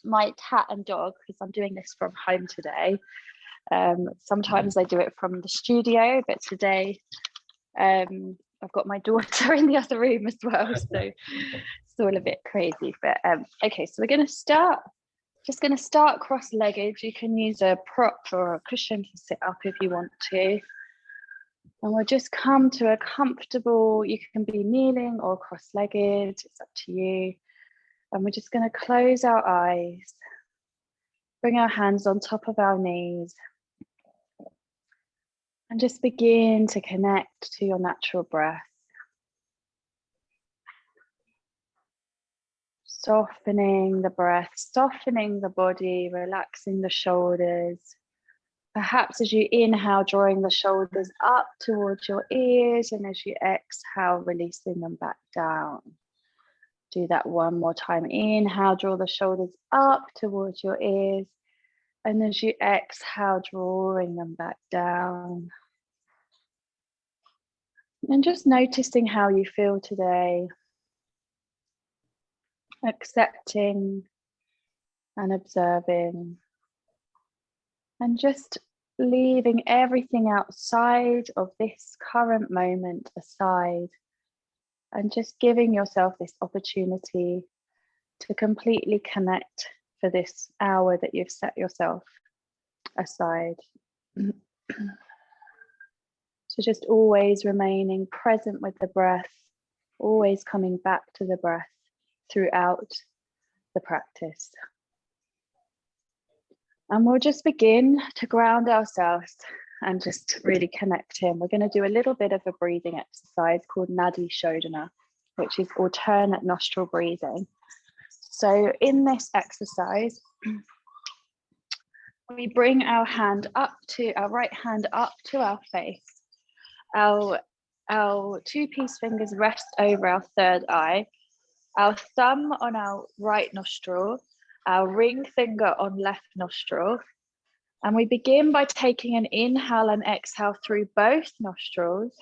my cat and dog, because I'm doing this from home today. Sometimes I do it from the studio, but today I've got my daughter in the other room as well, so it's all a bit crazy. But okay, so we're going to start. Just going to start cross-legged. You can use a prop or a cushion to sit up if you want to. And we'll just come to a comfortable, you can be kneeling or cross-legged, it's up to you. And we're just going to close our eyes, bring our hands on top of our knees, and just begin to connect to your natural breath. Softening the breath, softening the body, relaxing the shoulders. Perhaps as you inhale, drawing the shoulders up towards your ears, and as you exhale, releasing them back down. Do that one more time. Inhale, draw the shoulders up towards your ears, and as you exhale, drawing them back down. And just noticing how you feel today. Accepting and observing, and just leaving everything outside of this current moment aside, and just giving yourself this opportunity to completely connect for this hour that you've set yourself aside. So just always remaining present with the breath, always coming back to the breath throughout the practice. And we'll just begin to ground ourselves and just really connect in. We're going to do a little bit of a breathing exercise called Nadi Shodhana, which is alternate nostril breathing. So in this exercise, we bring our right hand up to our face. Our two-piece fingers rest over our third eye. Our thumb on our right nostril, our ring finger on left nostril. And we begin by taking an inhale and exhale through both nostrils.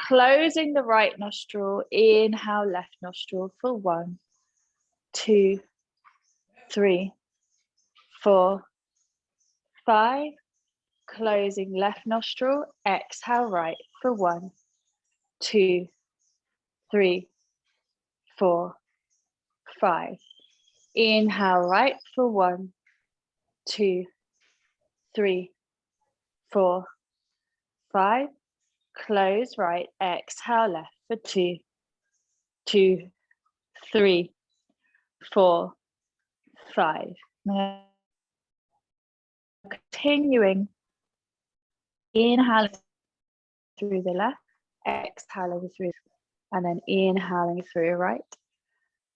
Closing the right nostril, inhale left nostril for 1, 2, 3, 4, 5. Closing left nostril, exhale right for 1, 2, 3, 4, 5. Inhale right for 1, 2, 3, 4, 5. Close right, exhale left for 2, 2, 3, 4, 5. Now, continuing, inhaling through the left, exhaling through, and then inhaling through right,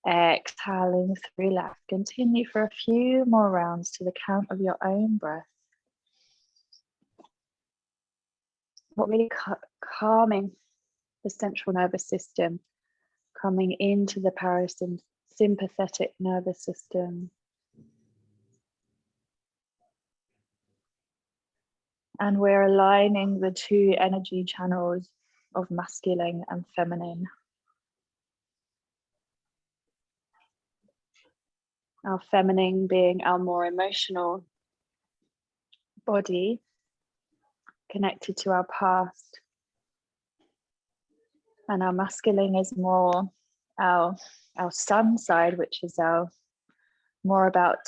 exhaling through left. Continue for a few more rounds to the count of your own breath. What really calming the central nervous system, coming into the parasympathetic nervous system. And we're aligning the two energy channels of masculine and feminine. Our feminine being our more emotional body, connected to our past. And our masculine is more our sun side, which is more about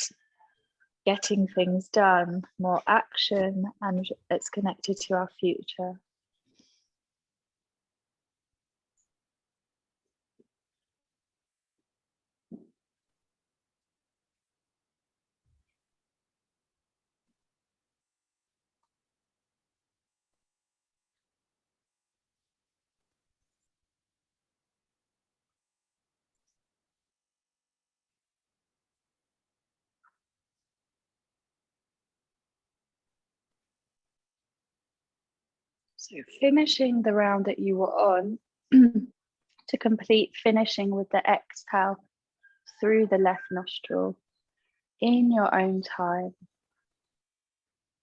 getting things done, more action, and it's connected to our future. So finishing the round that you were on, to complete, finishing with the exhale through the left nostril in your own time.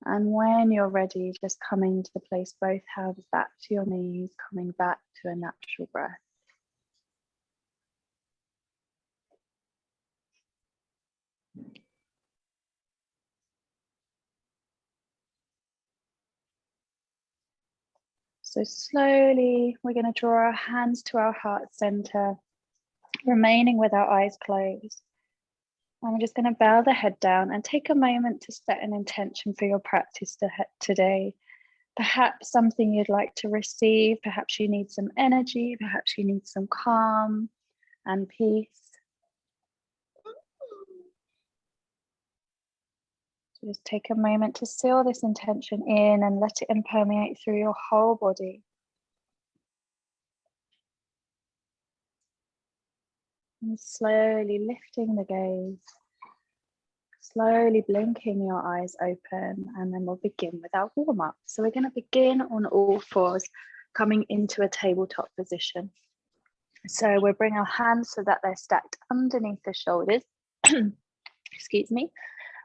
And when you're ready, just coming to place both hands back to your knees, coming back to a natural breath. So slowly, we're going to draw our hands to our heart center, remaining with our eyes closed. And we're just going to bow the head down and take a moment to set an intention for your practice today. Perhaps something you'd like to receive, perhaps you need some energy, perhaps you need some calm and peace. So just take a moment to seal this intention in and let it permeate through your whole body. And slowly lifting the gaze, slowly blinking your eyes open, and then we'll begin with our warm-up. So we're going to begin on all fours, coming into a tabletop position. So we'll bring our hands so that they're stacked underneath the shoulders, excuse me,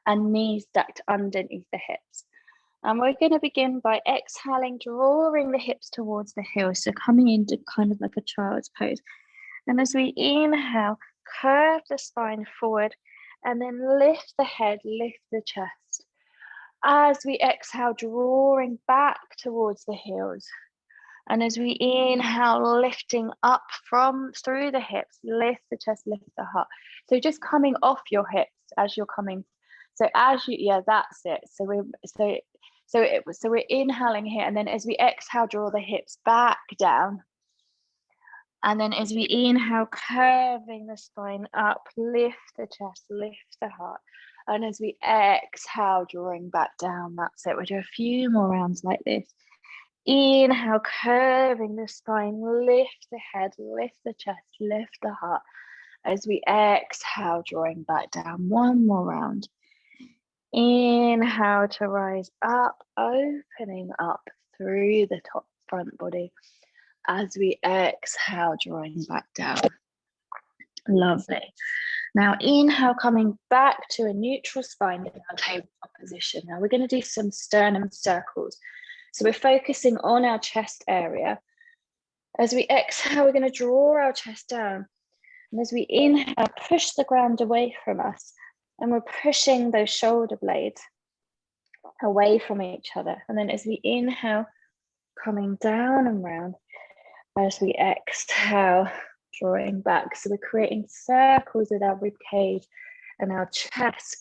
and knees stacked underneath the hips. And we're going to begin by exhaling, drawing the hips towards the heels, so coming into kind of like a child's pose. And as we inhale, curve the spine forward, and then lift the head, lift the chest. As we exhale, drawing back towards the heels. And as we inhale, lifting up through the hips, lift the chest, lift the heart. So just coming off your hips as you're coming. So as you, yeah, that's it. So we're inhaling here, and then as we exhale, draw the hips back down. And then as we inhale, curving the spine up, lift the chest, lift the heart. And as we exhale, drawing back down, that's it. We'll do a few more rounds like this. Inhale, curving the spine, lift the head, lift the chest, lift the heart. As we exhale, drawing back down, one more round. Inhale to rise up, opening up through the top front body. As we exhale, drawing back down. Lovely. Now inhale, coming back to a neutral spine in our tabletop position. Now we're going to do some sternum circles. So we're focusing on our chest area. As we exhale, we're going to draw our chest down. And as we inhale, push the ground away from us. And we're pushing those shoulder blades away from each other. And then as we inhale, coming down and round. As we exhale, drawing back. So we're creating circles with our rib cage and our chest.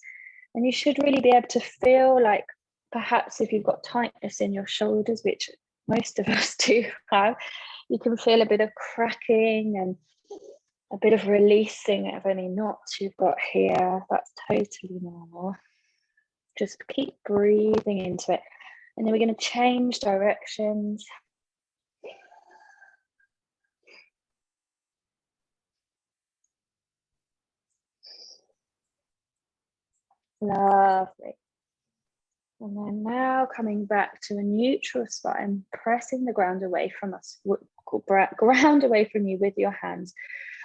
And you should really be able to feel like, perhaps if you've got tightness in your shoulders, which most of us do have, you can feel a bit of cracking and a bit of releasing of any knots you've got here. That's totally normal. Just keep breathing into it. And then we're going to change directions. Lovely. And then now coming back to a neutral spine, pressing the ground away from us, ground away from you with your hands.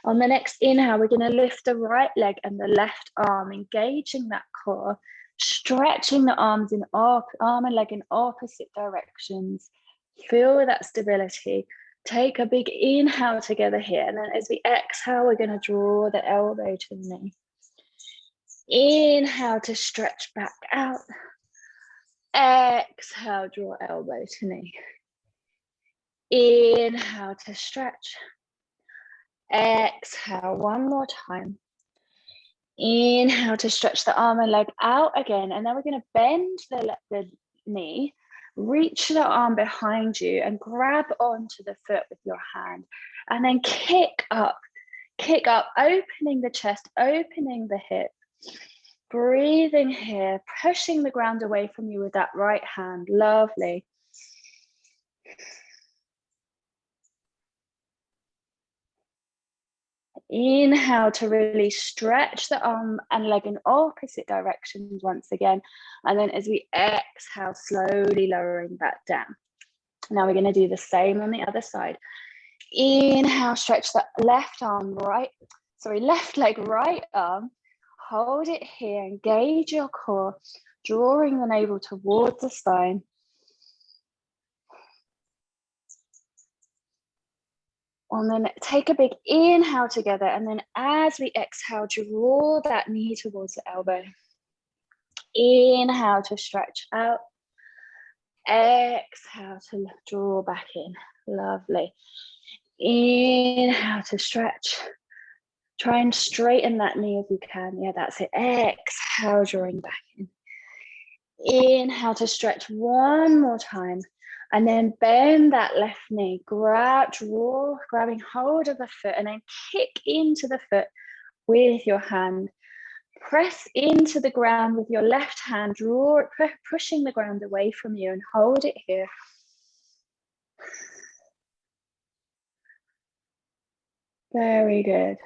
On the next inhale, we're going to lift the right leg and the left arm, engaging that core, stretching the arms in arm and leg in opposite directions. Feel that stability. Take a big inhale together here. And then as we exhale, we're going to draw the elbow to the knee. Inhale to stretch back out. Exhale, draw elbow to knee. Inhale to stretch. Exhale, one more time. Inhale to stretch the arm and leg out again. And then we're going to bend the knee, reach the arm behind you and grab onto the foot with your hand. And then kick up, opening the chest, opening the hip. Breathing here, pushing the ground away from you with that right hand. Lovely. Inhale to really stretch the arm and leg in opposite directions once again. And then as we exhale, slowly lowering back down. Now we're going to do the same on the other side. Inhale, stretch the left leg, right arm. Hold it here, engage your core, drawing the navel towards the spine. And then take a big inhale together. And then as we exhale, draw that knee towards the elbow. Inhale to stretch out. exhale to draw back in. Lovely. Inhale to stretch. Try and straighten that knee if you can. Yeah, that's it. Exhale, drawing back in. Inhale to stretch one more time. And then bend that left knee. Grabbing hold of the foot and then kick into the foot with your hand. Press into the ground with your left hand, pushing the ground away from you, and hold it here. Very good.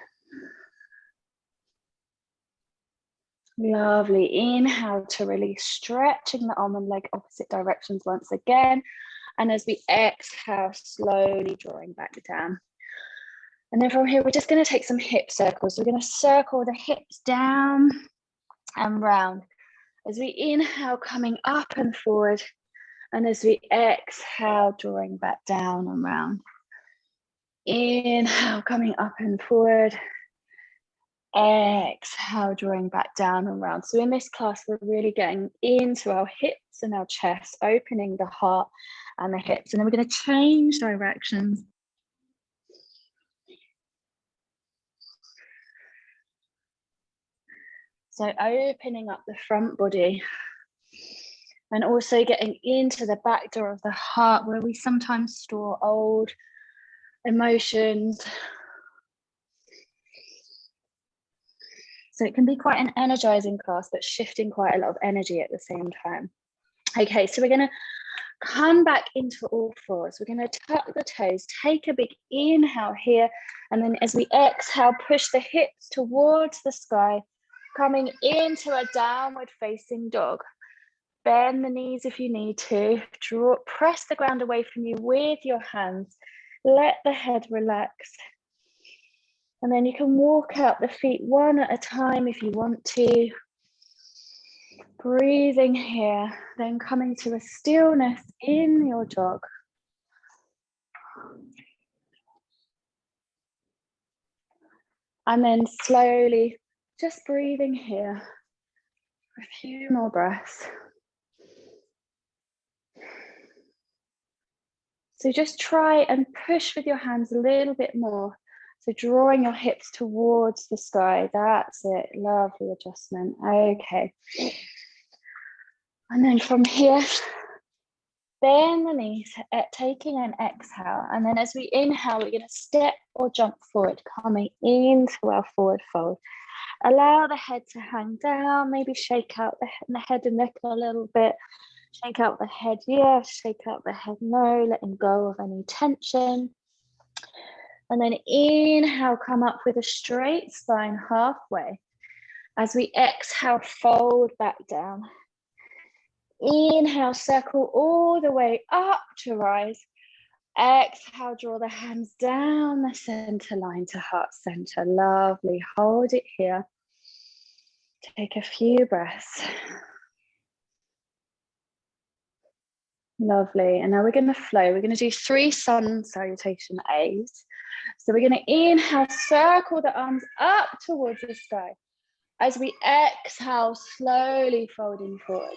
Lovely. Inhale to release, stretching the arm and leg opposite directions once again. And as we exhale, slowly drawing back down. And then from here, we're just going to take some hip circles. We're going to circle the hips down and round. As we inhale, coming up and forward. And as we exhale, drawing back down and round. Inhale, coming up and forward. Exhale, drawing back down and round. So in this class, we're really getting into our hips and our chest, opening the heart and the hips. And then we're going to change directions. So opening up the front body and also getting into the back door of the heart, where we sometimes store old emotions. So it can be quite an energizing class, but shifting quite a lot of energy at the same time. Okay, so we're going to come back into all fours. We're going to tuck the toes, take a big inhale here, and then as we exhale, push the hips towards the sky, coming into a downward facing dog. Bend the knees if you need to. Press the ground away from you with your hands. Let the head relax. And then you can walk out the feet one at a time if you want to. Breathing here, then coming to a stillness in your dog. And then slowly just breathing here for a few more breaths. So just try and push with your hands a little bit more. So drawing your hips towards the sky. That's it. Lovely adjustment. Okay. And then from here, bend the knees, taking an exhale. And then as we inhale, we're going to step or jump forward, coming into our forward fold. Allow the head to hang down, maybe shake out the head and neck a little bit. Shake out the head, yes. Shake out the head, no. Letting go of any tension. And then inhale, come up with a straight spine halfway. As we exhale, fold back down. Inhale, circle all the way up to rise. Exhale, draw the hands down the center line to heart center. Lovely. Hold it here. Take a few breaths. Lovely. And now we're going to flow. We're going to do 3 sun salutation A's. So we're going to inhale, circle the arms up towards the sky. As we exhale, slowly folding forward.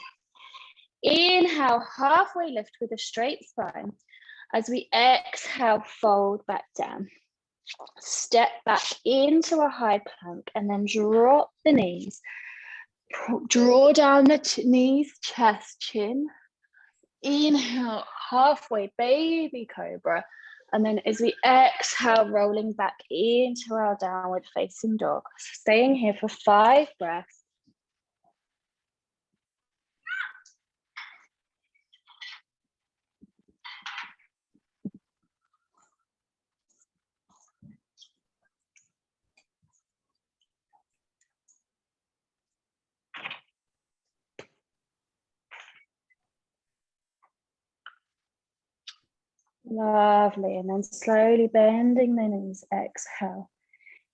Inhale, halfway lift with a straight spine. As we exhale, fold back down. Step back into a high plank and then drop the knees. Draw down the knees, chest, chin. Inhale, halfway baby cobra. And then as we exhale, rolling back into our downward facing dog. Staying here for 5 breaths. Lovely. And then slowly bending the knees, exhale.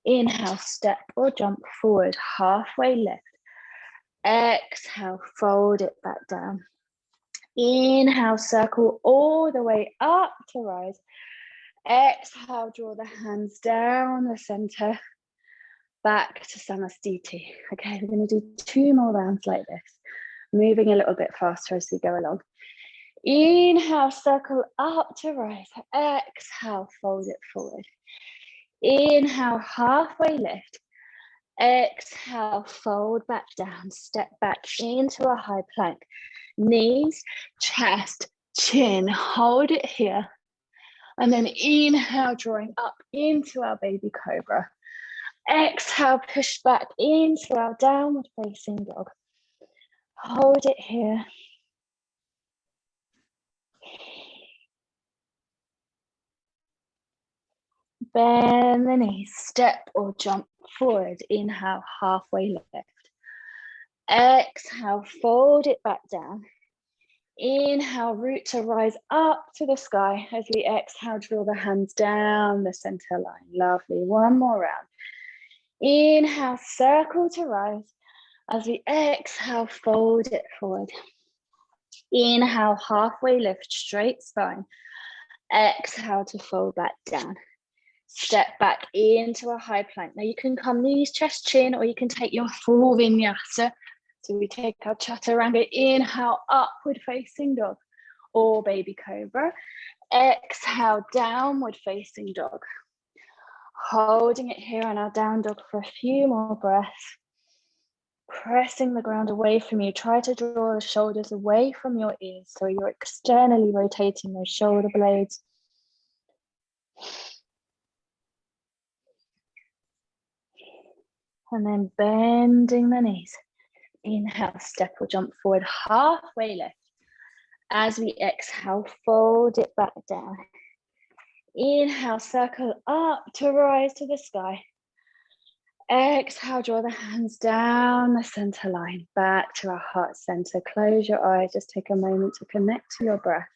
Inhale, step or jump forward, halfway lift. Exhale, fold it back down. Inhale, circle all the way up to rise. Exhale, draw the hands down the center, back to Samastiti. Okay, we're going to do 2 more rounds like this, moving a little bit faster as we go along. Inhale, circle up to rise. Exhale, fold it forward. Inhale, halfway lift. Exhale, fold back down. Step back into a high plank. Knees, chest, chin. Hold it here. And then inhale, drawing up into our baby cobra. Exhale, push back into our downward facing dog. Hold it here. Bend the knees, step or jump forward. Inhale, halfway lift. Exhale, fold it back down. Inhale, root to rise up to the sky. As we exhale, draw the hands down the center line. Lovely. One more round. Inhale, circle to rise. As we exhale, fold it forward. Inhale, halfway lift, straight spine. Exhale to fold back down. Step back into a high plank. Now you can come knees, chest, chin, or you can take your full vinyasa. So we take our chaturanga. Inhale, upward facing dog or baby cobra. Exhale, downward facing dog. Holding it here on our down dog for a few more breaths. Pressing the ground away from you. Try to draw the shoulders away from your ears so you're externally rotating those shoulder blades. And then bending the knees. Inhale, step or jump forward, halfway lift. As we exhale, fold it back down. Inhale, circle up to rise to the sky. Exhale, draw the hands down the center line, back to our heart center. Close your eyes, just take a moment to connect to your breath.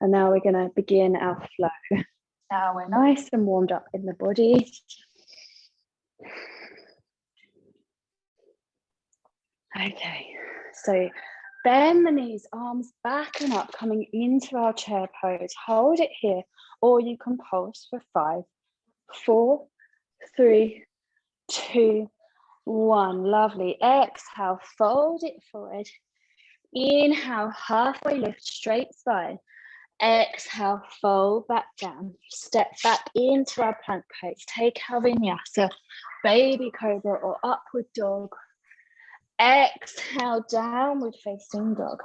And now we're gonna begin our flow. Now we're nice and warmed up in the body. Okay, so bend the knees, arms back and up, coming into our chair pose. Hold it here, or you can pulse for 5, 4, 3, 2, 1. Lovely. Exhale, fold it forward. Inhale, halfway lift, straight spine. Exhale, fold back down. Step back into our plank pose. Take our vinyasa, baby cobra or upward dog. Exhale, downward facing dog.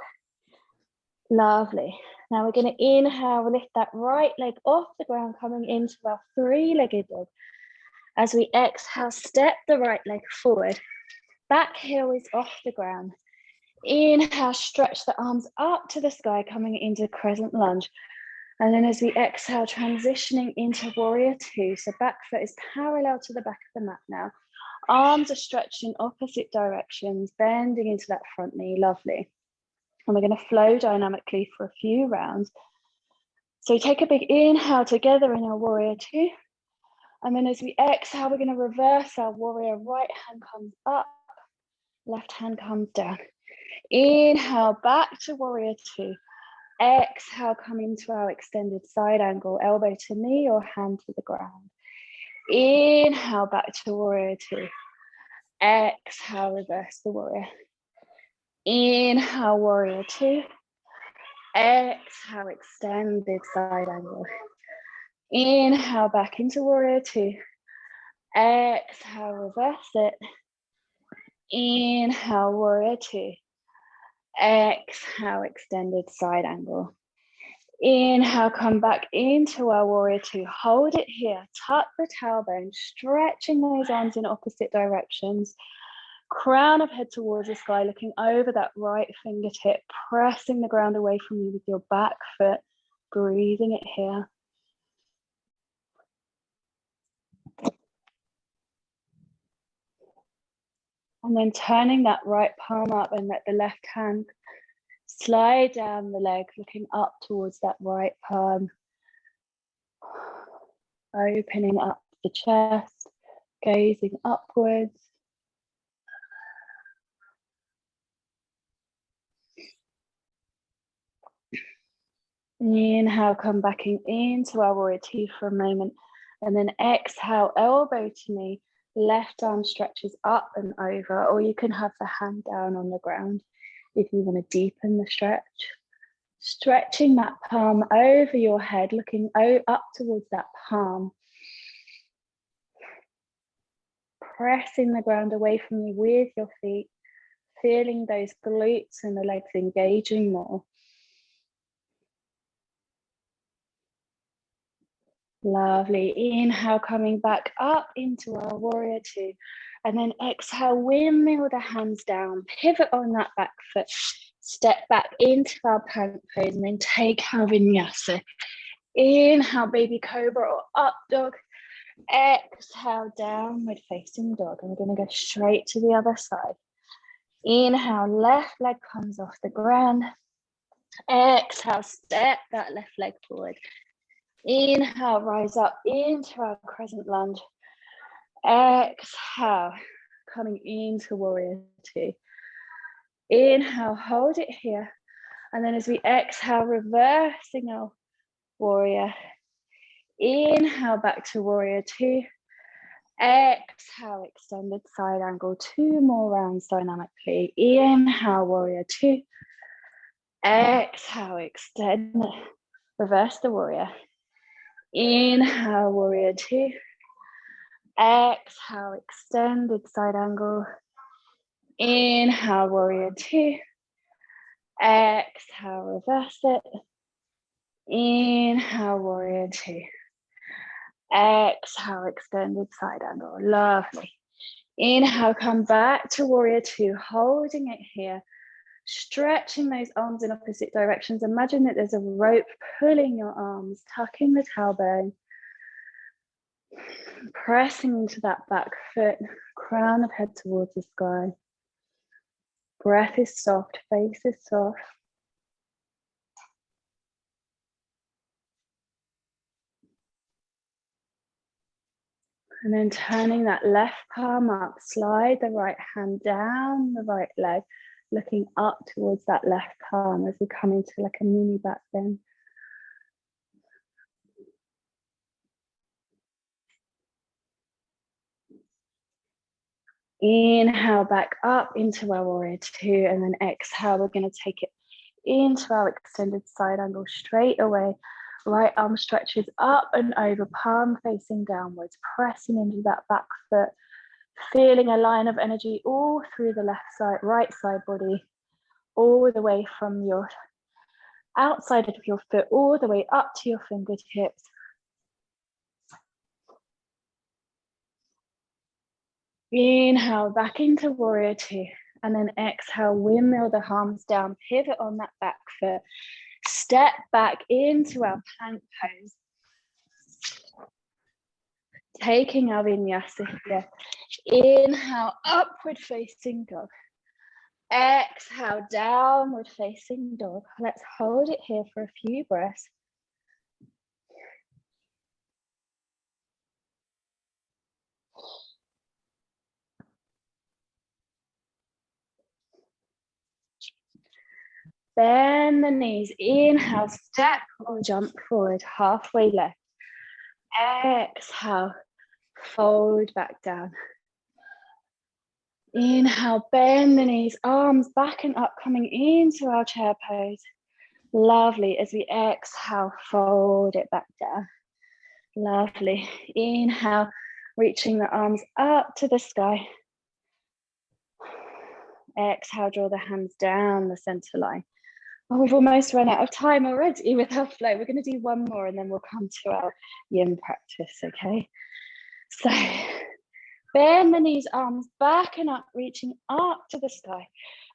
Lovely. Now we're going to inhale, lift that right leg off the ground, coming into our three-legged dog. As we exhale, step the right leg forward. Back heel is off the ground. Inhale, stretch the arms up to the sky, coming into crescent lunge. And then as we exhale, transitioning into warrior 2. So back foot is parallel to the back of the mat now. Arms are stretched in opposite directions, bending into that front knee. Lovely. And we're going to flow dynamically for a few rounds. So take a big inhale together in our warrior 2. And then as we exhale, we're going to reverse our warrior. Right hand comes up, left hand comes down. Inhale, back to warrior 2. Exhale, come into our extended side angle, elbow to knee or hand to the ground. Inhale, back to warrior 2. Exhale, reverse the warrior. Inhale, warrior 2. Exhale, extended side angle. Inhale, back into warrior 2. Exhale, reverse it. Inhale, warrior 2. Exhale, extended side angle. Inhale, come back into our warrior 2. Hold it here. Tuck the tailbone, stretching those arms in opposite directions. Crown of head towards the sky, looking over that right fingertip, pressing the ground away from you with your back foot, breathing it here. And then turning that right palm up and let the left hand slide down the leg, looking up towards that right palm. Opening up the chest, gazing upwards. Inhale, come back into our warrior 2 for a moment. And then exhale, elbow to knee, left arm stretches up and over, or you can have the hand down on the ground if you want to deepen the stretch. Stretching that palm over your head, looking up towards that palm. Pressing the ground away from you with your feet, feeling those glutes and the legs engaging more. Lovely. Inhale, coming back up into our warrior two. And then exhale, windmill the hands down, pivot on that back foot, step back into our plank pose, and then take our vinyasa. Inhale, baby cobra or up dog. Exhale, downward facing dog. And we're going to go straight to the other side. Inhale, left leg comes off the ground. Exhale, step that left leg forward. Inhale, rise up into our crescent lunge. Exhale, coming into warrior two. Inhale, hold it here. And then as we exhale, reversing our warrior. Inhale, back to warrior two. Exhale, extended side angle. 2 more rounds dynamically. Inhale, warrior two. Exhale, extend. Reverse the warrior. Inhale, warrior two. Exhale, extended side angle. Inhale, warrior two. Exhale, reverse it. Inhale, warrior two. Exhale, extended side angle. Lovely. Inhale, come back to warrior two, holding it here. Stretching those arms in opposite directions. Imagine that there's a rope pulling your arms, tucking the tailbone. Pressing into that back foot, crown of head towards the sky. Breath is soft, face is soft. And then turning that left palm up, slide the right hand down the right leg, looking up towards that left palm as we come into like a mini back bend. Inhale back up into our warrior two, and then exhale, we're going to take it into our extended side angle straight away. Right arm stretches up and over, palm facing downwards, pressing into that back foot, feeling a line of energy all through the left side, right side body, all the way from your outside of your foot, all the way up to your fingertips. Inhale back into warrior two, and then exhale, windmill the arms down, pivot on that back foot, step back into our plank pose. Taking our vinyasa here. Inhale, upward facing dog. Exhale, downward facing dog. Let's hold it here for a few breaths. Bend the knees. Inhale, step or jump forward, halfway left. Exhale, fold back down. Inhale, bend the knees, arms back and up, coming into our chair pose. Lovely. As we exhale, fold it back down. Lovely. Inhale, reaching the arms up to the sky. Exhale, draw the hands down the center line. Oh, we've almost run out of time already with our flow. We're going to do one more and then we'll come to our yin practice, okay? So, bend the knees, arms back and up, reaching up to the sky.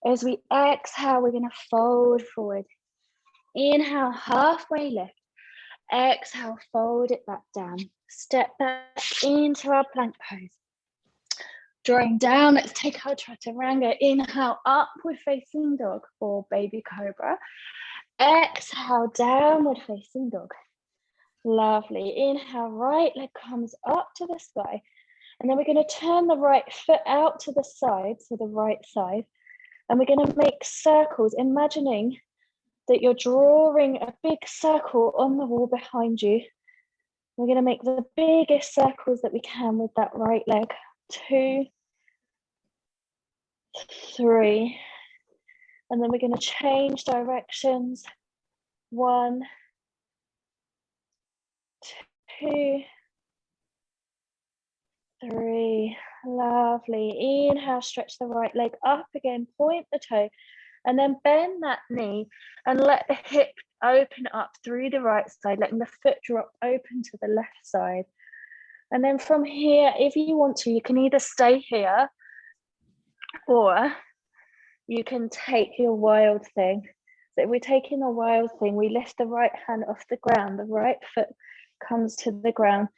As we exhale, we're going to fold forward. Inhale, halfway lift. Exhale, fold it back down. Step back into our plank pose. Drawing down, let's take our chaturanga. Inhale, upward facing dog or baby cobra. Exhale, downward facing dog. Lovely. Inhale, right leg comes up to the sky. And then we're going to turn the right foot out to the side, so the right side. And we're going to make circles, imagining that you're drawing a big circle on the wall behind you. We're going to make the biggest circles that we can with that right leg. 2, 3, and then we're going to change directions. 1, 2, 3. Lovely. Inhale, stretch the right leg up again, point the toe, and then bend that knee and let the hip open up through the right side, letting the foot drop open to the left side. And then from here, if you want to, you can either stay here or you can take your wild thing. So if we're taking a wild thing, we lift the right hand off the ground, the right foot comes to the ground.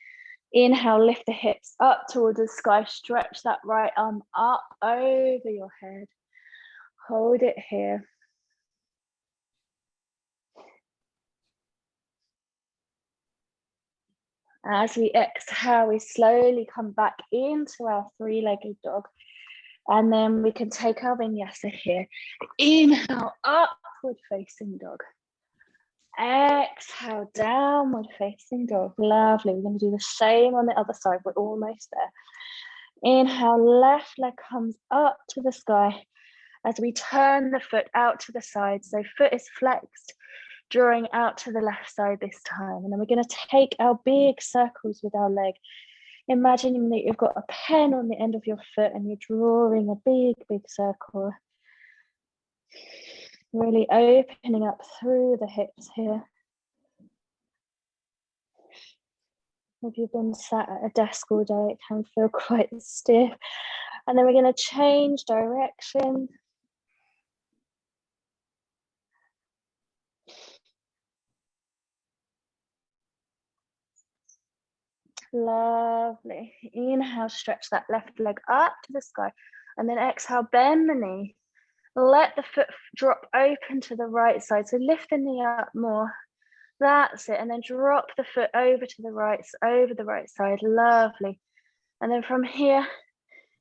Inhale, lift the hips up towards the sky, stretch that right arm up over your head. Hold it here. As we exhale, we slowly come back into our three-legged dog. And then we can take our vinyasa here. Inhale, upward facing dog. Exhale, downward facing dog. Lovely. We're going to do the same on the other side. We're almost there. Inhale, left leg comes up to the sky as we turn the foot out to the side. So foot is flexed, drawing out to the left side this time. And then we're going to take our big circles with our leg, imagining that you've got a pen on the end of your foot and you're drawing a big, big circle. Really opening up through the hips here. If you've been sat at a desk all day, it can feel quite stiff. And then we're going to change direction. Lovely. Inhale, stretch that left leg up to the sky. And then exhale, bend the knee. Let the foot drop open to the right side. So lift the knee up more. That's it. And then drop the foot over to the right, over the right side. Lovely. And then from here,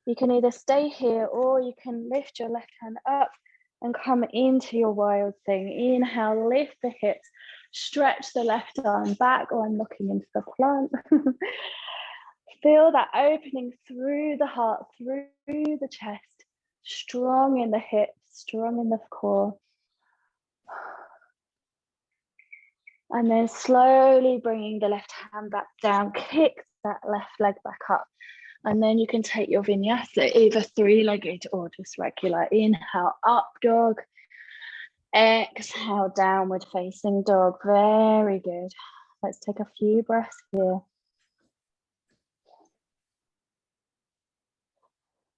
you can either stay here or you can lift your left hand up and come into your wild thing. Inhale, lift the hips, stretch the left arm back. Oh, I'm looking into the plant. Feel that opening through the heart, through the chest, strong in the hips, strong in the core. And then slowly bringing the left hand back down, kick that left leg back up. And then you can take your vinyasa, either three-legged or just regular. Inhale, up dog. Exhale, downward facing dog. Very good. Let's take a few breaths here.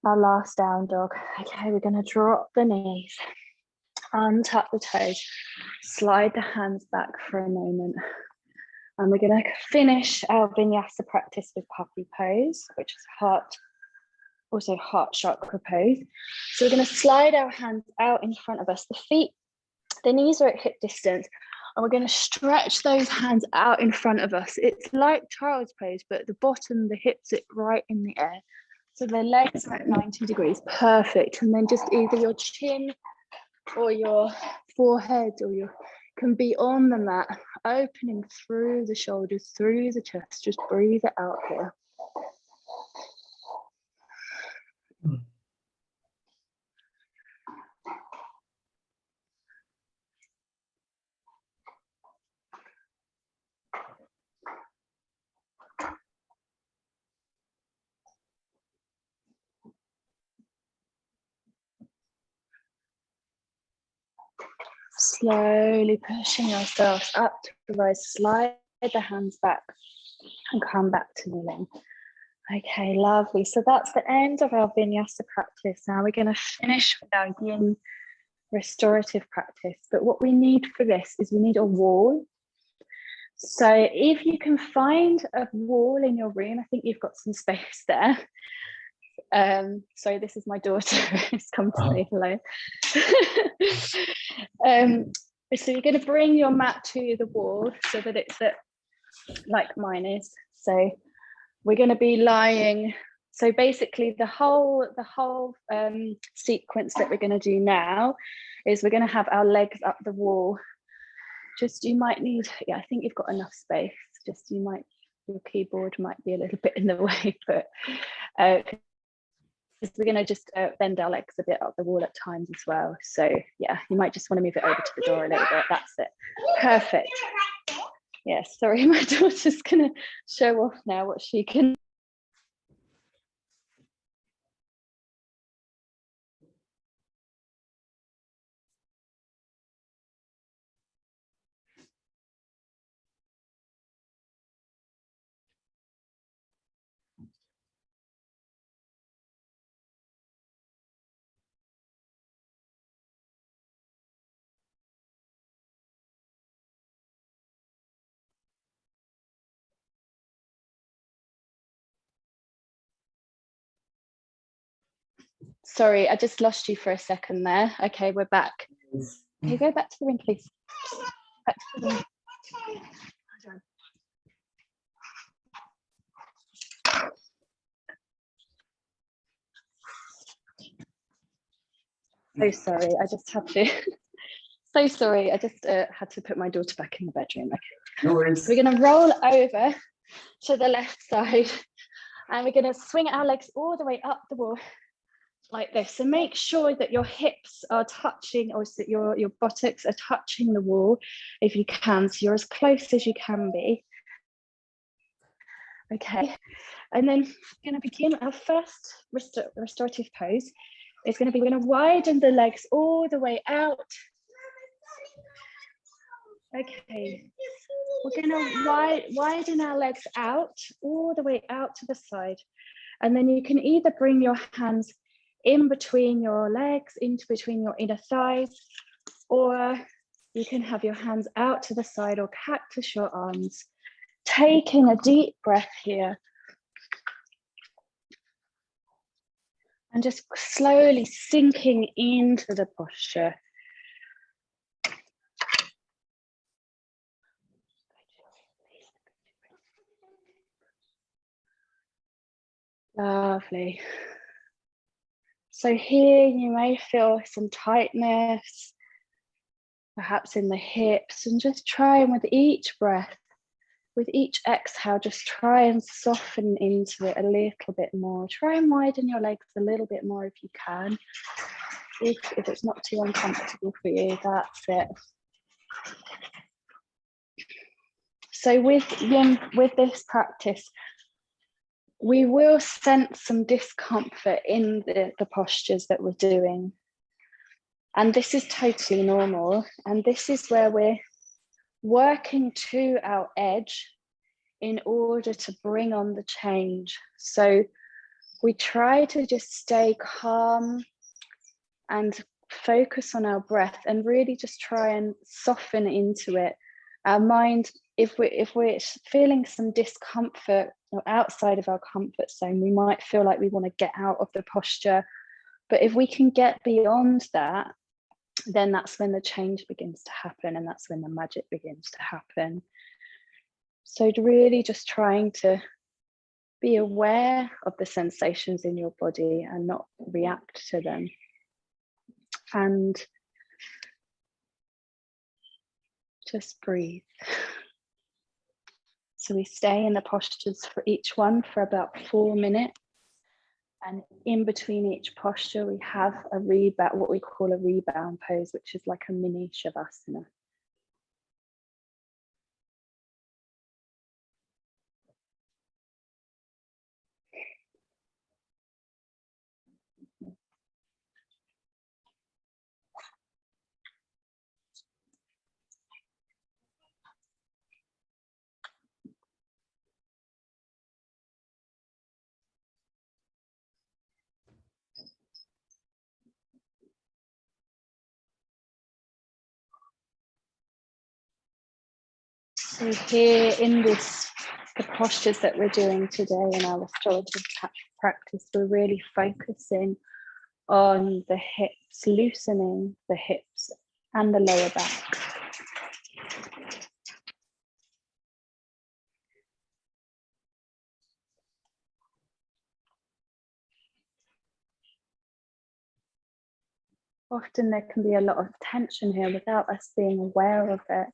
Our last down dog. Okay, we're going to drop the knees, untuck the toes, slide the hands back for a moment. And we're going to finish our vinyasa practice with puppy pose, which is heart chakra pose. So we're going to slide our hands out in front of us. The knees are at hip distance, and we're going to stretch those hands out in front of us. It's like child's pose, but at the bottom, the hips are right in the air. So the legs are at 90 degrees, perfect. And then just either your chin or your forehead or your can be on the mat, opening through the shoulders, through the chest. Just breathe it out here. Slowly pushing ourselves up to the rise, slide the hands back and come back to kneeling. Okay, lovely. So that's the end of our vinyasa practice. Now we're going to finish with our yin restorative practice. But what we need for this is we need a wall. So if you can find a wall in your room, I think you've got some space there. So this is my daughter who's come to say hello. So you're going to bring your mat to the wall so that it's like mine is. So we're going to be lying. So basically the whole sequence that we're going to do now is we're going to have our legs up the wall. Just you might need, I think you've got enough space. Just your keyboard might be a little bit in the way, but so because we're going to just bend our legs a bit up the wall at times as well. So yeah, you might just want to move it over to the door a little bit. That's it. Perfect. Yeah, sorry, my daughter's going to show off now what she can. Sorry, I just lost you for a second there. Okay, we're back. Can you go back to the ring, please? Back to the ring. So sorry, I just had to. So sorry, I just had to put my daughter back in the bedroom. Okay. No worries. We're going to roll over to the left side, and we're going to swing our legs all the way up the wall like this. So make sure that your hips are touching, or so your buttocks are touching the wall if you can. So you're as close as you can be. Okay, and then we're going to begin our first restorative pose. It's going to be, we're going to widen the legs all the way out. Okay, we're going to widen our legs out, all the way out to the side. And then you can either bring your hands in between your legs, into between your inner thighs, or you can have your hands out to the side or cactus your arms. Taking a deep breath here. And just slowly sinking into the posture. Lovely. So here you may feel some tightness, perhaps in the hips, and just try, and with each breath, with each exhale, just try and soften into it a little bit more. Try and widen your legs a little bit more if you can. If it's not too uncomfortable for you, that's it. So with this practice, we will sense some discomfort in the postures that we're doing. And this is totally normal. And this is where we're working to our edge in order to bring on the change. So we try to just stay calm and focus on our breath and really just try and soften into it. Our mind, if we're feeling some discomfort or outside of our comfort zone, we might feel like we want to get out of the posture. But if we can get beyond that, then that's when the change begins to happen, and that's when the magic begins to happen. So really just trying to be aware of the sensations in your body and not react to them. And just breathe. So we stay in the postures for each one for about 4 minutes. And in between each posture, we have a rebound, what we call a rebound pose, which is like a mini shavasana. So here in the postures that we're doing today in our restorative practice, we're really focusing on the hips, loosening the hips and the lower back. Often there can be a lot of tension here without us being aware of it.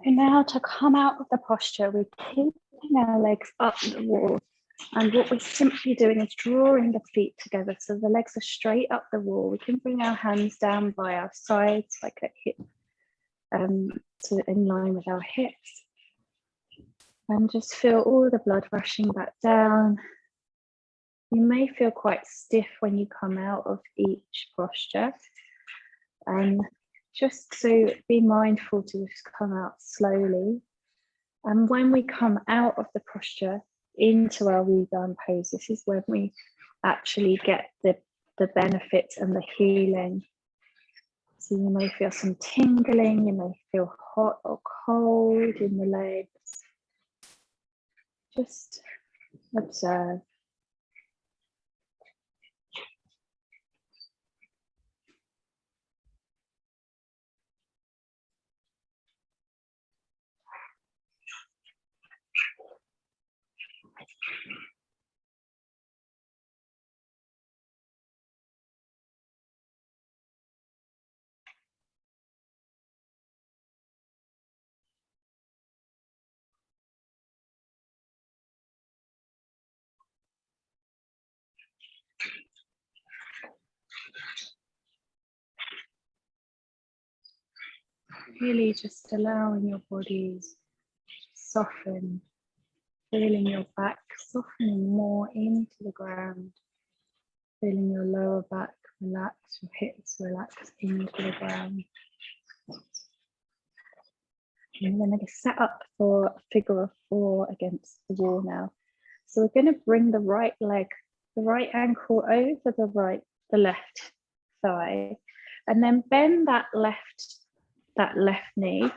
And now to come out of the posture, we're keeping our legs up the wall. And what we're simply doing is drawing the feet together. So the legs are straight up the wall. We can bring our hands down by our sides, like a hip, to in line with our hips. And just feel all the blood rushing back down. You may feel quite stiff when you come out of each posture. Just so be mindful to just come out slowly. And when we come out of the posture into our rebound pose, this is when we actually get the benefit and the healing. So you may feel some tingling, you may feel hot or cold in the legs. Just observe. Really just allowing your body to soften, feeling your back softening more into the ground, feeling your lower back relax, your hips relax into the ground. I'm going to set up for a figure of 4 against the wall now. So we're going to bring the right leg, the right ankle over the left thigh, and then bend that left knee,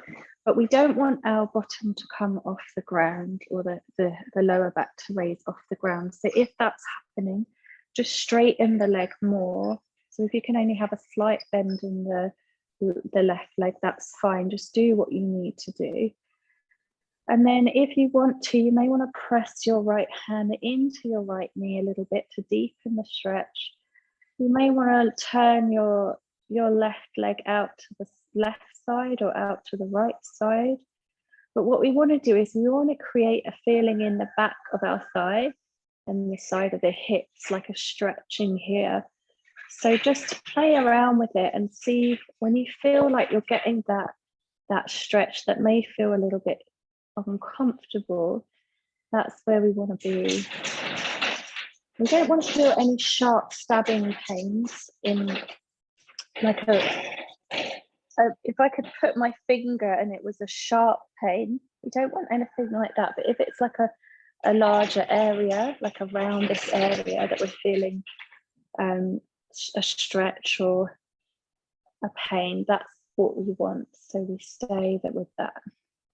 but we don't want our bottom to come off the ground, or the lower back to raise off the ground. So if that's happening, just straighten the leg more. So if you can only have a slight bend in the left leg, that's fine. Just do what you need to do. And then if you want to, you may want to press your right hand into your right knee a little bit to deepen the stretch. You may want to turn your left leg out to the left side or out to the right side. But what we want to do is we want to create a feeling in the back of our thigh and the side of the hips, like a stretching here. So just play around with it and see when you feel like you're getting that stretch that may feel a little bit uncomfortable. That's where we want to be. We don't want to feel any sharp stabbing pains in, like if I could put my finger and it was a sharp pain, we don't want anything like that. But if it's like a larger area, like around this area that we're feeling a stretch or a pain, that's what we want. So we stay with that.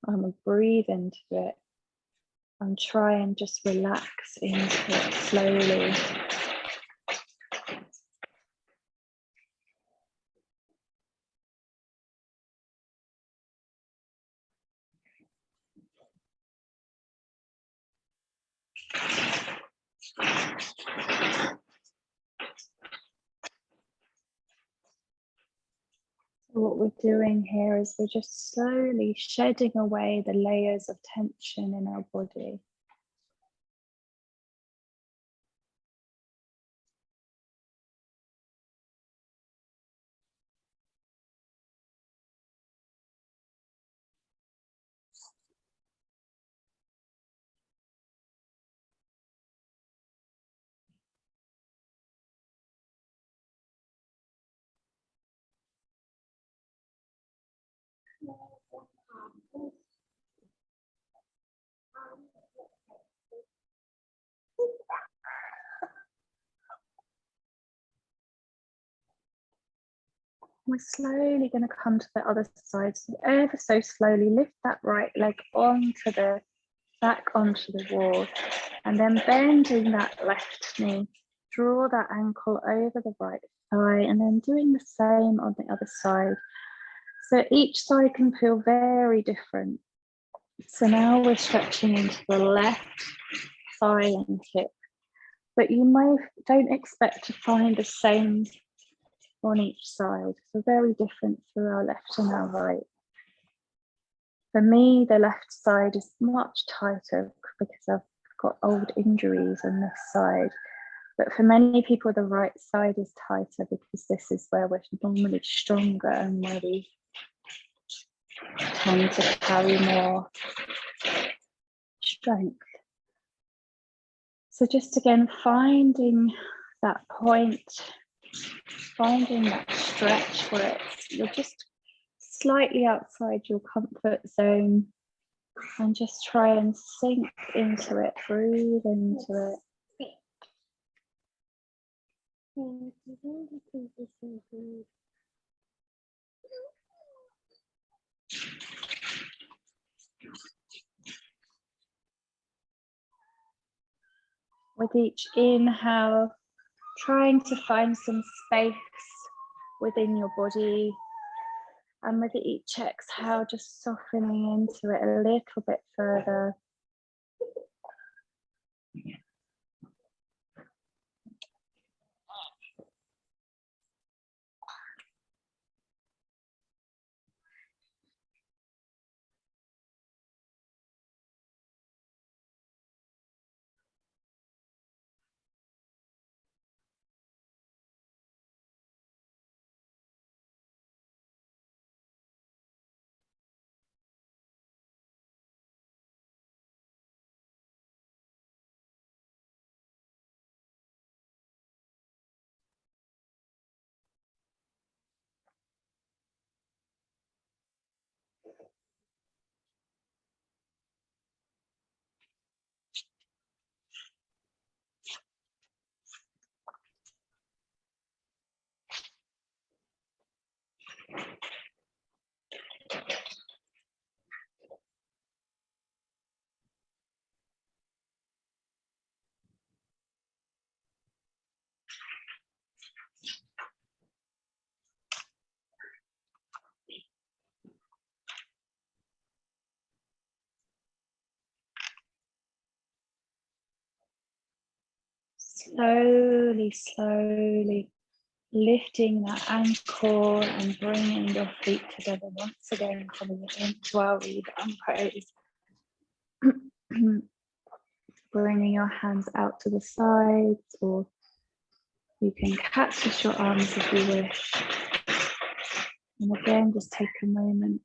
I'm gonna breathe into it and try and just relax into it slowly. What we're doing here is we're just slowly shedding away the layers of tension in our body. We're slowly going to come to the other side. So ever so slowly lift that right leg back onto the wall, and then bending that left knee, draw that ankle over the right thigh, and then doing the same on the other side. So each side can feel very different. So now we're stretching into the left thigh and hip, but you don't expect to find the same on each side. So very different for our left and our right. For me, the left side is much tighter because I've got old injuries on this side. But for many people, the right side is tighter because this is where we're normally stronger and where we tend to carry more strength. So just again, finding that point, finding that stretch where you're just slightly outside your comfort zone, and just try and sink into it, breathe into it. With each inhale, trying to find some space within your body, and with each exhale, just softening into it a little bit further. Slowly, slowly lifting that ankle and bringing your feet together once again, coming into our rebound pose. Bringing your hands out to the sides, or you can catch your arms if you wish. And again, just take a moment,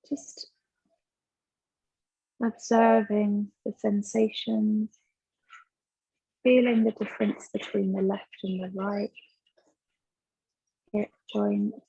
just observing the sensations, feeling the difference between the left and the right hip joints.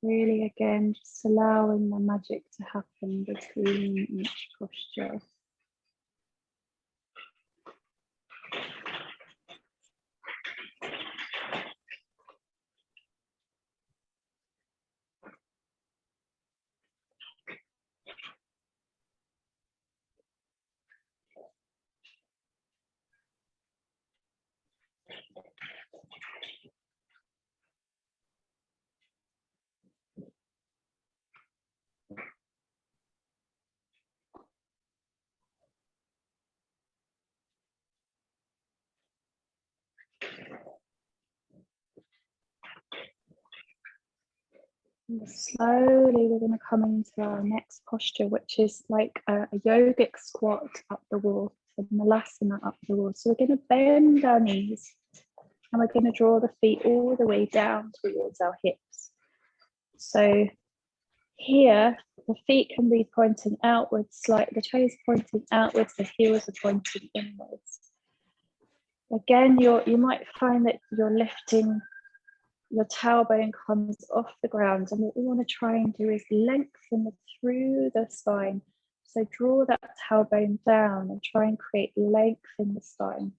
Really, again, just allowing the magic to happen between each posture. And slowly, we're going to come into our next posture, which is like a yogic squat up the wall, so malasana up the wall. So we're going to bend our knees, and we're going to draw the feet all the way down towards our hips. So here, the feet can be pointing outwards, like the toes pointing outwards, the heels are pointing inwards. Again, you might find that you're lifting, your tailbone comes off the ground, and what we want to try and do is lengthen through the spine. So draw that tailbone down and try and create length in the spine.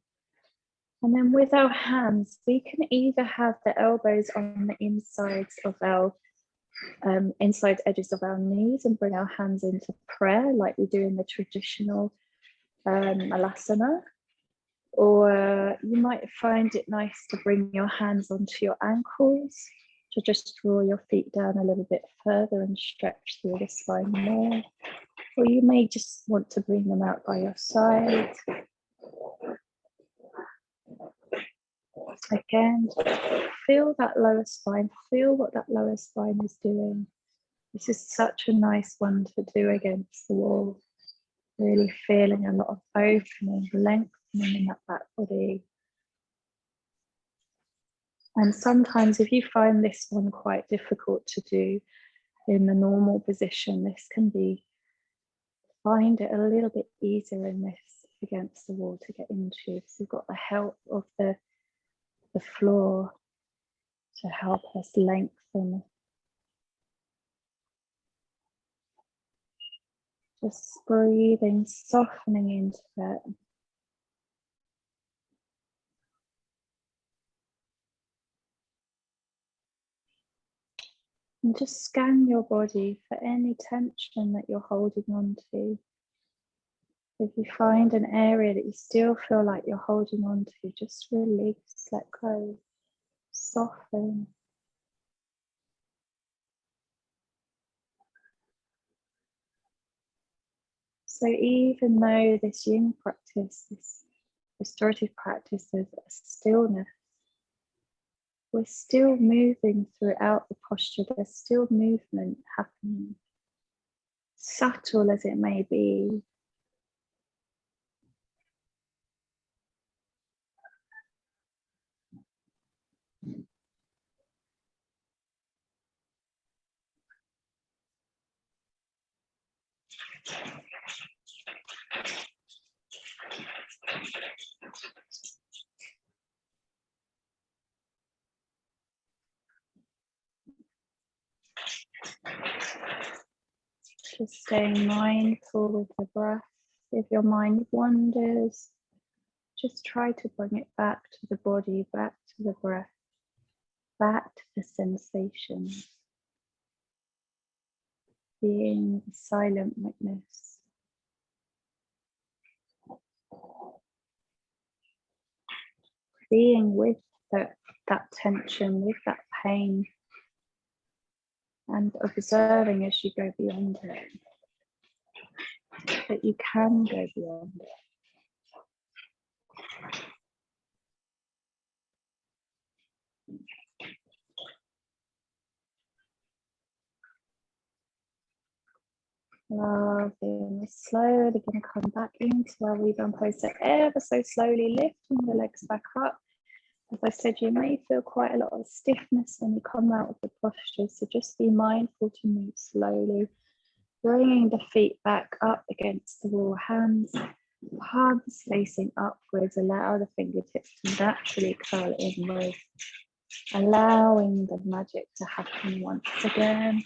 And then with our hands, we can either have the elbows on the insides of our inside edges of our knees and bring our hands into prayer like we do in the traditional malasana. Or you might find it nice to bring your hands onto your ankles, to just draw your feet down a little bit further and stretch through the spine more. Or you may just want to bring them out by your side. Again, feel that lower spine, feel what that lower spine is doing. This is such a nice one to do against the wall. Really feeling a lot of opening, lengthening in that back body. And sometimes if you find this one quite difficult to do in the normal position, this can be, find it a little bit easier in this against the wall to get into. So you've got the help of the floor to help us lengthen. Just breathing, softening into it. And just scan your body for any tension that you're holding on to. If you find an area that you still feel like you're holding on to, just release, let go, soften. So even though this yin practice, this restorative practice is a stillness, we're still moving throughout the posture. There's still movement happening, subtle as it may be. Just staying mindful with the breath. If your mind wanders, just try to bring it back to the body, back to the breath, back to the sensations. Being the silent witness. Being with that tension, with that pain, and observing as you go beyond it, that you can go beyond it. Lovely. And we're slowly going to come back into our rebound pose. So ever so slowly lifting the legs back up. As I said, you may feel quite a lot of stiffness when you come out of the posture. So just be mindful to move slowly. Bringing the feet back up against the wall, hands, palms facing upwards. Allow the fingertips to naturally curl inwards. Allowing the magic to happen once again.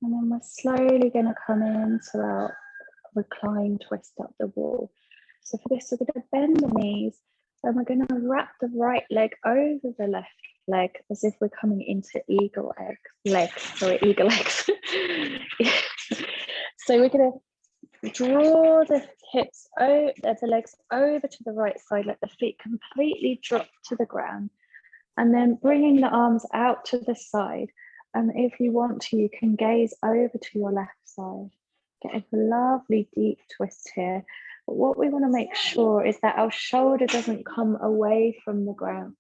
And then we're slowly going to come into our recline twist up the wall. So for this, we're going to bend the knees and we're going to wrap the right leg over the left leg as if we're coming into eagle legs. So we're going to draw the hips, the legs over to the right side, let the feet completely drop to the ground. And then bringing the arms out to the side. And if you want to, you can gaze over to your left side. Get a lovely deep twist here. But what we want to make sure is that our shoulder doesn't come away from the ground.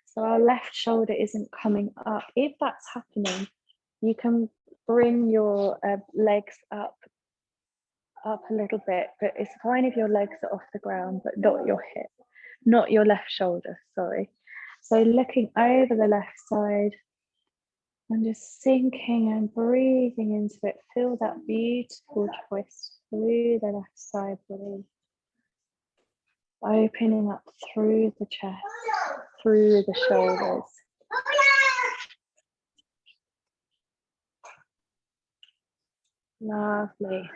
So our left shoulder isn't coming up. If that's happening, you can bring your legs up a little bit, but it's fine if your legs are off the ground, but not your hip, not your left shoulder, sorry. So looking over the left side and just sinking and breathing into it. Feel that beautiful twist through the left side body. Opening up through the chest, through the shoulders. Lovely.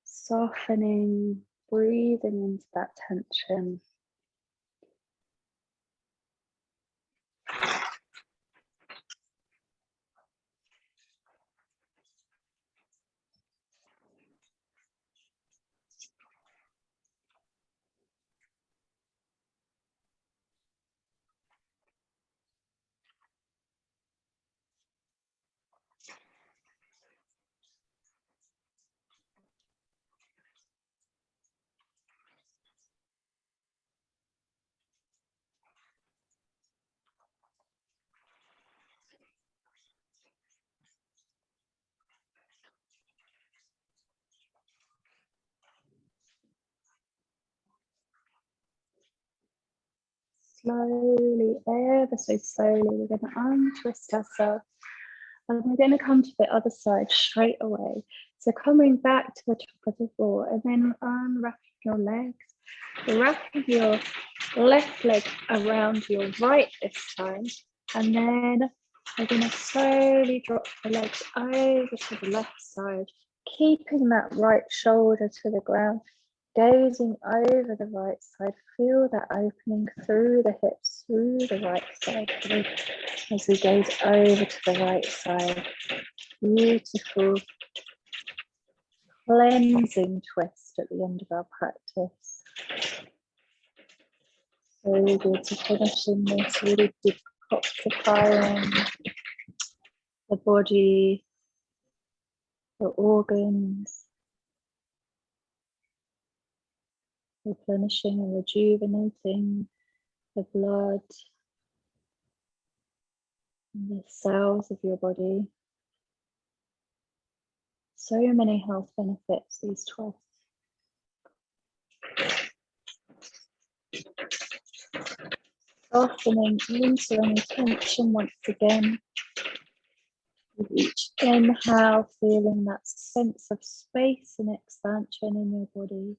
Softening, breathing into that tension. Slowly, ever so slowly, we're going to untwist ourselves and we're going to come to the other side straight away. So coming back to the top of the floor and then unwrapping your legs, wrapping your left leg around your right this time, and then we're going to slowly drop the legs over to the left side, keeping that right shoulder to the ground. Gazing over the right side, feel that opening through the hips, through the right side, as we gaze over to the right side. Beautiful cleansing twist at the end of our practice. So good to finish in this really detoxifying the body, the organs, replenishing and rejuvenating the blood, the cells of your body. So many health benefits, these twists. Softening into any tension once again. With each inhale, feeling that sense of space and expansion in your body.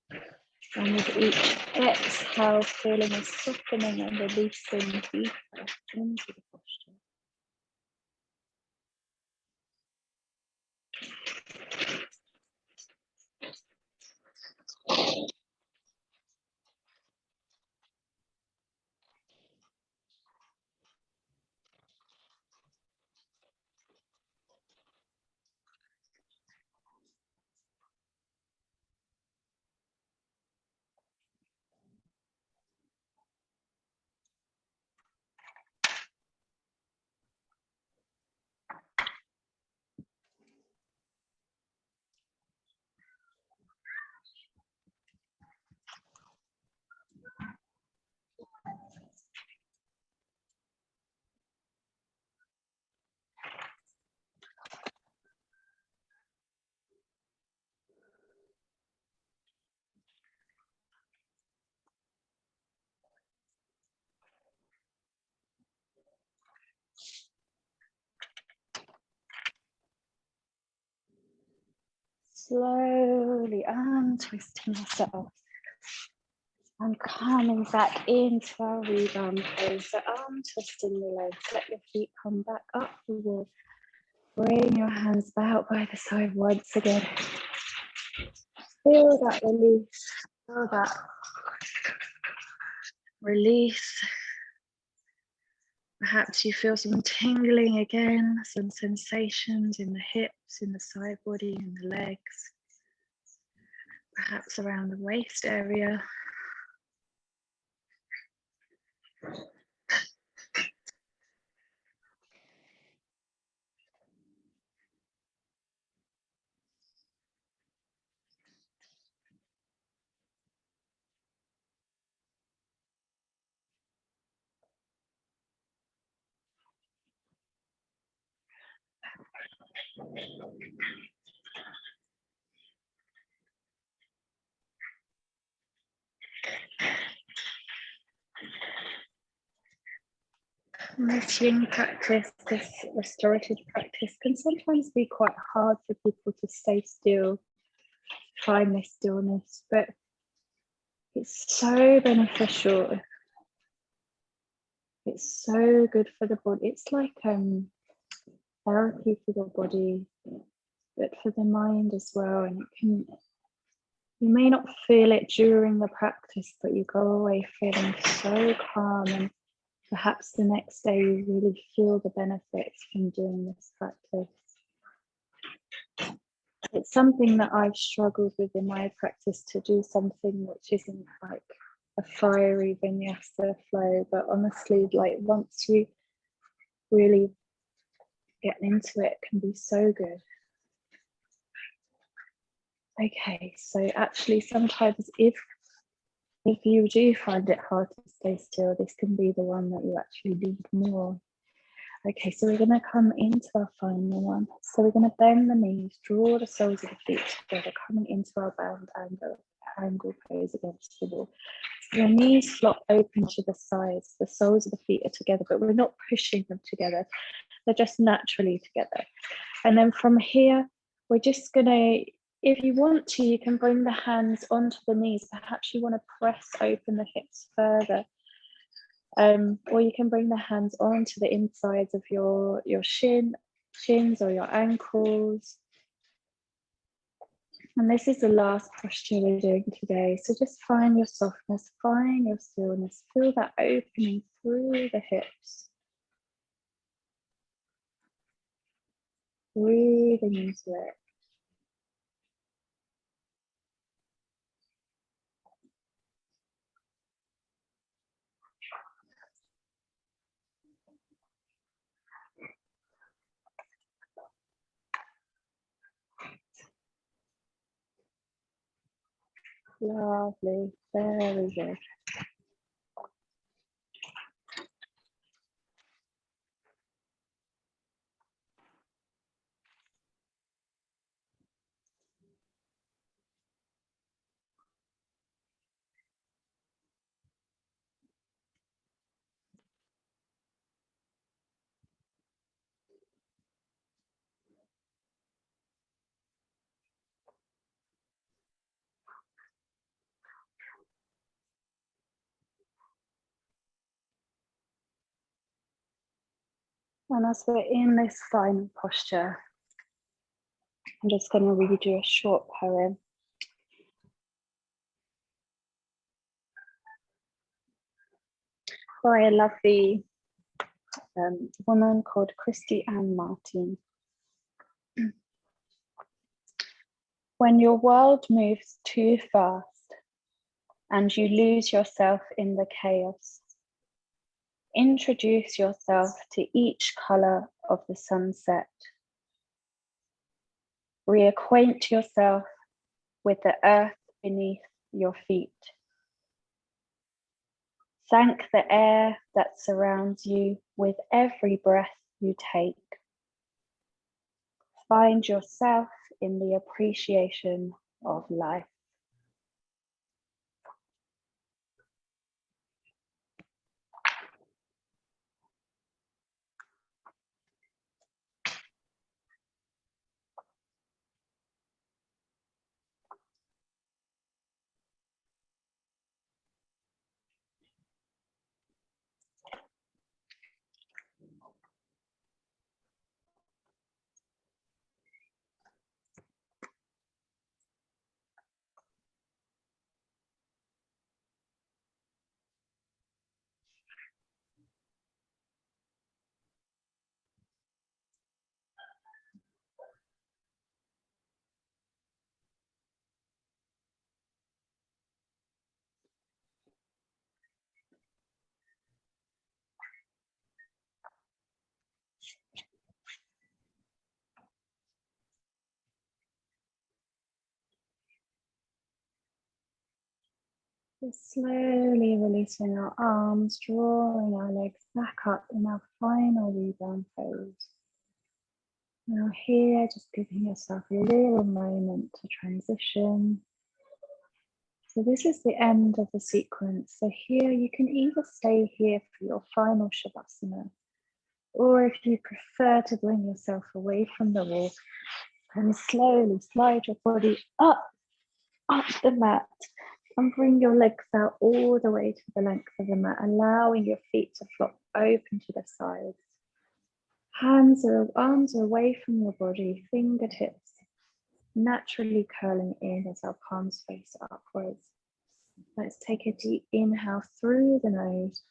And with each exhale, feeling a softening and releasing deeper into the posture. Slowly untwisting yourself and coming back into our rebound pose. So untwisting the legs, let your feet come back up the wall. Bring your hands out by the side once again. Feel that release, feel that release. Perhaps you feel some tingling again, some sensations in the hips, in the side body, in the legs. Perhaps around the waist area. This yin practice, this restorative practice, can sometimes be quite hard for people to stay still, find this stillness, but it's so beneficial. It's so good for the body. It's like therapy for the body, but for the mind as well. And it can, you may not feel it during the practice, but you go away feeling so calm, and perhaps the next day you really feel the benefits from doing this practice. It's something that I've struggled with in my practice, to do something which isn't like a fiery vinyasa flow, but honestly, like once you really get into it, it can be so good. Okay, so actually sometimes if you do find it hard to stay still, this can be the one that you actually need more. Okay, so we're going to come into our final one. So we're going to bend the knees, draw the soles of the feet together, coming into our bound angle pose against the wall. So the knees flop open to the sides, the soles of the feet are together, but we're not pushing them together. They're just naturally together. And then from here, we're just going to, if you want to, you can bring the hands onto the knees. Perhaps you want to press open the hips further. Or you can bring the hands onto the insides of your shins or your ankles. And this is the last posture we're doing today. So just find your softness, find your stillness, feel that opening through the hips. Breathing into it. Lovely, very good. And as we're in this final posture, I'm just going to read you a short poem by a lovely woman called Christy Ann Martin. When your world moves too fast and you lose yourself in the chaos, introduce yourself to each color of the sunset. Reacquaint yourself with the earth beneath your feet. Thank the air that surrounds you with every breath you take. Find yourself in the appreciation of life. Just slowly releasing our arms, drawing our legs back up in our final rebound pose. Now here, just giving yourself a little moment to transition. So this is the end of the sequence. So here you can either stay here for your final Shavasana, or if you prefer to bring yourself away from the wall, and slowly slide your body up the mat and bring your legs out all the way to the length of the mat, allowing your feet to flop open to the sides. Arms are away from your body, fingertips naturally curling in as our palms face upwards. Let's take a deep inhale through the nose,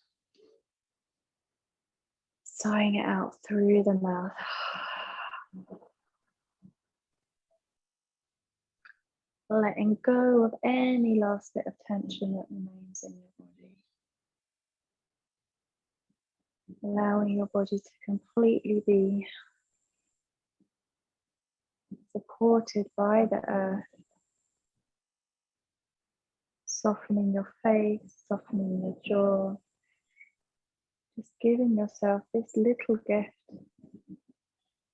sighing it out through the mouth. Letting go of any last bit of tension that remains in your body. Allowing your body to completely be supported by the earth. Softening your face, softening your jaw. Just giving yourself this little gift,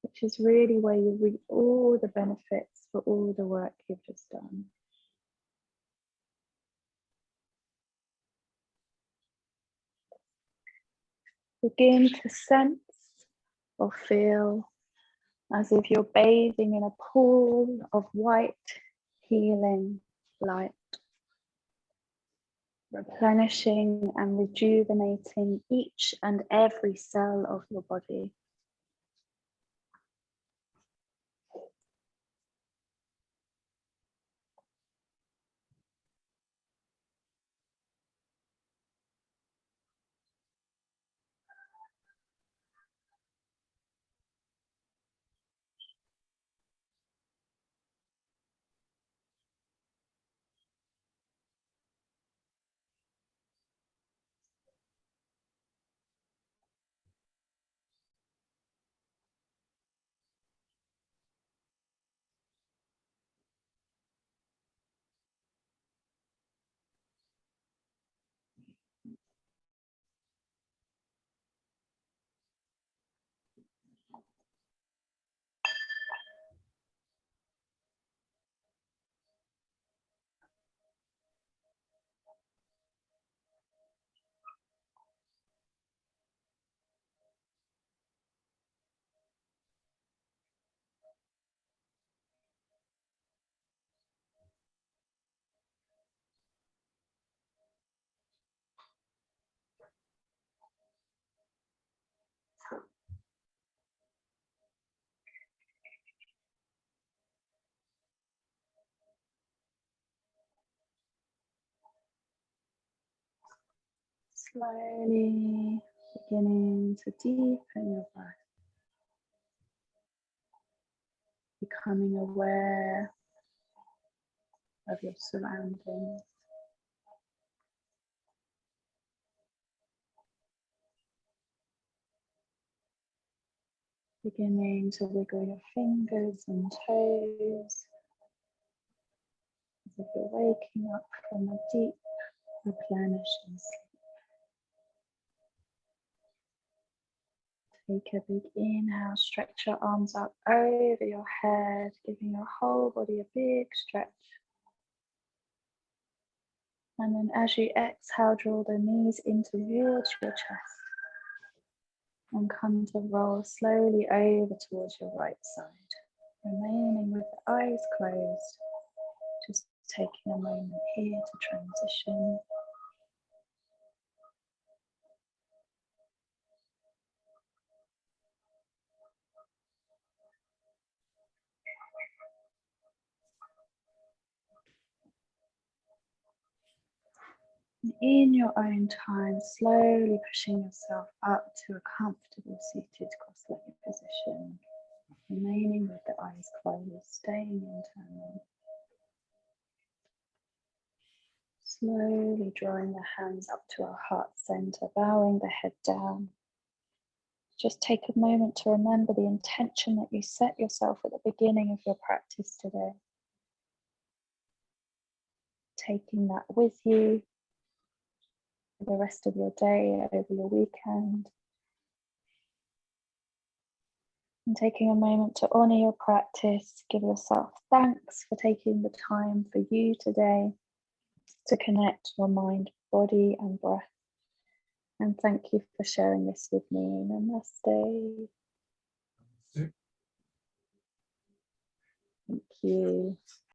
which is really where you reap all the benefits for all the work you've just done. Begin to sense or feel as if you're bathing in a pool of white, healing light, replenishing and rejuvenating each and every cell of your body. Slowly beginning to deepen your breath, becoming aware of your surroundings. Beginning to wiggle your fingers and toes as if you're waking up from a deep, replenishing sleep. Take a big inhale, stretch your arms up over your head, giving your whole body a big stretch. And then as you exhale, draw the knees in towards your chest and come to roll slowly over towards your right side, remaining with the eyes closed, just taking a moment here to transition. And in your own time, slowly pushing yourself up to a comfortable seated cross-legged position, remaining with the eyes closed, staying internal. Slowly drawing the hands up to our heart center, bowing the head down. Just take a moment to remember the intention that you set yourself at the beginning of your practice today. Taking that with you for the rest of your day, over your weekend. And taking a moment to honour your practice, give yourself thanks for taking the time for you today to connect your mind, body and breath. And thank you for sharing this with me. Namaste. Thank you.